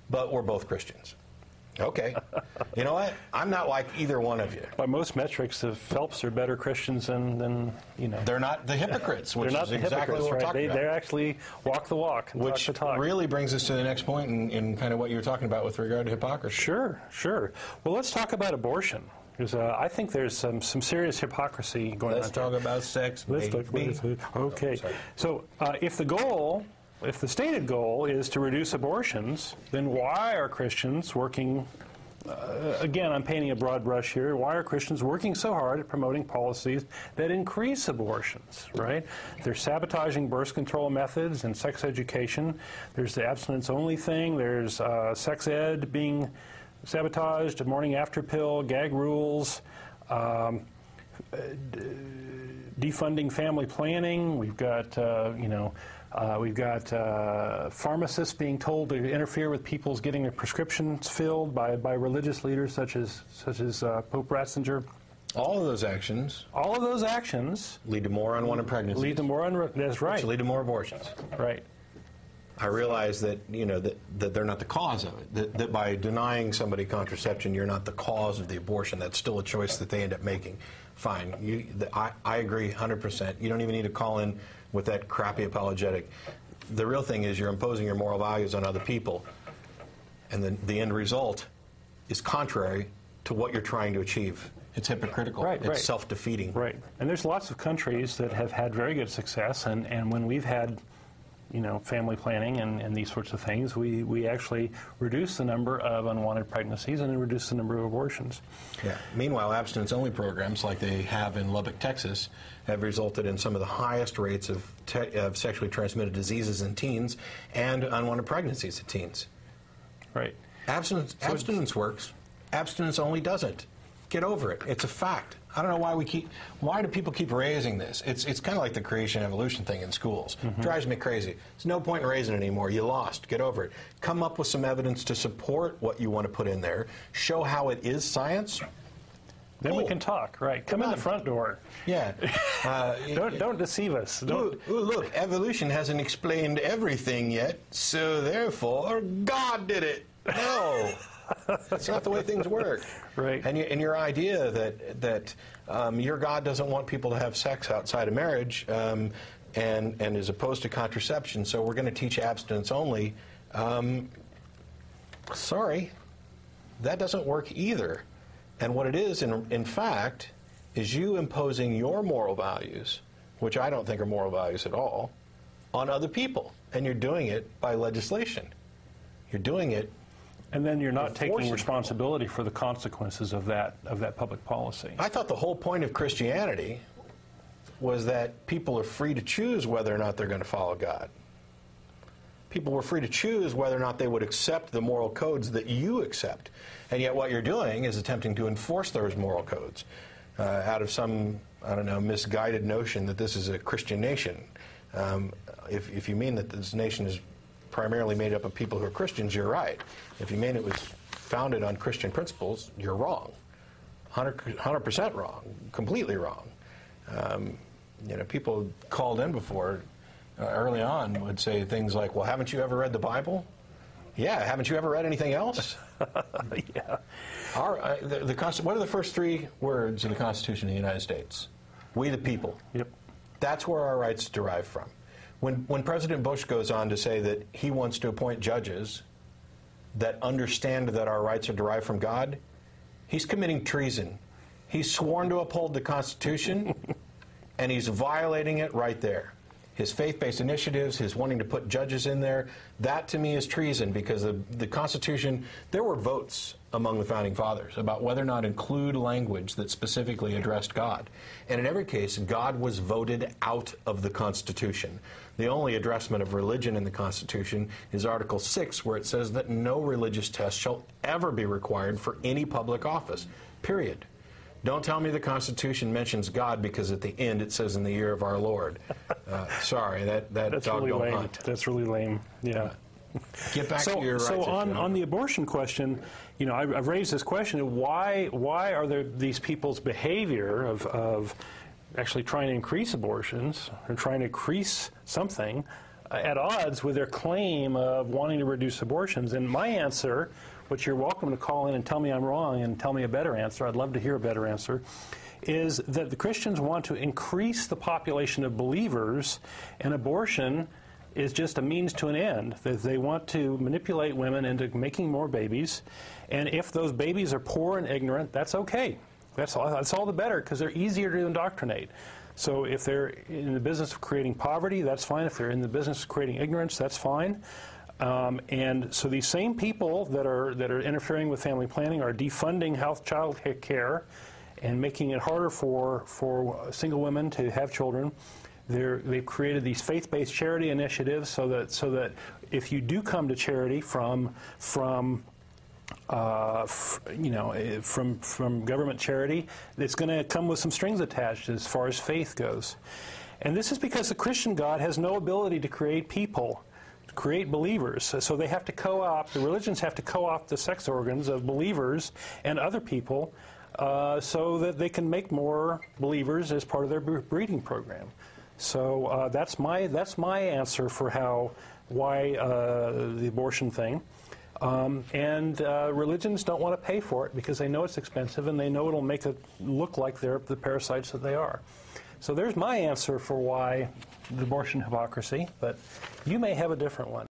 but we're both Christians. Okay. You know what? I'm not like either one of you. By most metrics, the Phelps are better Christians than you know. They're not the hypocrites, which They're not is the exactly hypocrites, what we're right? talking about. They actually walk the walk and Which talk the talk. really brings us to the next point in kind of what you were talking about with regard to hypocrisy. Sure, sure. Well, let's talk about abortion. Because I think there's some serious hypocrisy going on. Let's talk about sex. Okay. So if the stated goal is to reduce abortions, then why are Christians working, again, I'm painting a broad brush here, why are Christians working so hard at promoting policies that increase abortions, right? They're sabotaging birth control methods and sex education. There's the abstinence-only thing. There's sex ed being sabotaged, morning after pill, gag rules, defunding family planning. We've got, we've got pharmacists being told to interfere with people's getting their prescriptions filled by religious leaders such as Pope Ratzinger. All of those actions lead to more unwanted pregnancies. That's right. Which lead to more abortions. Right. I realize that that they're not the cause of it. That by denying somebody contraception, you're not the cause of the abortion. That's still a choice that they end up making. Fine. I agree 100%. You don't even need to call in with that crappy apologetic. The real thing is you're imposing your moral values on other people, and then the end result is contrary to what you're trying to achieve. It's hypocritical. Right, it's self-defeating. Right. And there's lots of countries that have had very good success, and when we've had family planning and these sorts of things, we actually reduce the number of unwanted pregnancies and reduce the number of abortions. Yeah. Meanwhile, abstinence-only programs like they have in Lubbock, Texas, have resulted in some of the highest rates of sexually transmitted diseases in teens and unwanted pregnancies in teens. Right. Abstinence works. Abstinence-only doesn't. Get over it. It's a fact. I don't know why do people keep raising this? It's kind of like the creation evolution thing in schools. Mm-hmm. Drives me crazy. There's no point in raising it anymore. You lost. Get over it. Come up with some evidence to support what you want to put in there. Show how it is science. Then we can talk, right? Come in the front door. Yeah. Don't deceive us. Look, evolution hasn't explained everything yet, so therefore God did it. No. That's not the way things work. Right. And your idea that your God doesn't want people to have sex outside of marriage and is opposed to contraception, so we're going to teach abstinence only. Sorry, that doesn't work either. And what it is, in fact, is you imposing your moral values, which I don't think are moral values at all, on other people. And you're doing it by legislation. You're doing it. And then you're not taking responsibility for the consequences of that public policy. I thought the whole point of Christianity was that people are free to choose whether or not they're going to follow God. People were free to choose whether or not they would accept the moral codes that you accept. And yet what you're doing is attempting to enforce those moral codes out of some, I don't know, misguided notion that this is a Christian nation. If you mean that this nation is primarily made up of people who are Christians, you're right. If you mean it was founded on Christian principles, you're wrong. 100% wrong. Completely wrong. People called in before early on would say things like, well, haven't you ever read the Bible? Yeah, haven't you ever read anything else? Yeah. What are the first three words of the Constitution of the United States? We the people. Yep. That's where our rights derive from. When President Bush goes on to say that he wants to appoint judges that understand that our rights are derived from God, he's committing treason. He's sworn to uphold the Constitution, and he's violating it right there. His faith-based initiatives, his wanting to put judges in there, that to me is treason, because the Constitution, there were votes among the Founding Fathers about whether or not include language that specifically addressed God. And in every case, God was voted out of the Constitution. The only addressment of religion in the Constitution is Article 6, where it says that no religious test shall ever be required for any public office, period. Don't tell me the Constitution mentions God because at the end it says in the year of our Lord. Sorry, that's dog really don't lame. hunt. That's really lame. Yeah. Get back to your rights. So on the abortion question, I've raised this question: why are there these people's behavior of actually trying to increase abortions or trying to increase something at odds with their claim of wanting to reduce abortions. And my answer, which you're welcome to call in and tell me I'm wrong and tell me a better answer, I'd love to hear a better answer, is that the Christians want to increase the population of believers, and abortion is just a means to an end. That they want to manipulate women into making more babies, and if those babies are poor and ignorant, that's okay. That's all the better, because they're easier to indoctrinate. So if they're in the business of creating poverty, that's fine. If they're in the business of creating ignorance, that's fine. And so these same people that are interfering with family planning are defunding child care and making it harder for single women to have children. They've created these faith-based charity initiatives so that if you do come to charity from government charity, it's going to come with some strings attached as far as faith goes. And this is because the Christian God has no ability to create people, to create believers. So they have to co-opt, the religions have to co-opt the sex organs of believers and other people so that they can make more believers as part of their breeding program. So that's my answer for why the abortion thing. And religions don't want to pay for it because they know it's expensive and they know it'll make it look like they're the parasites that they are. So there's my answer for why the abortion hypocrisy, but you may have a different one.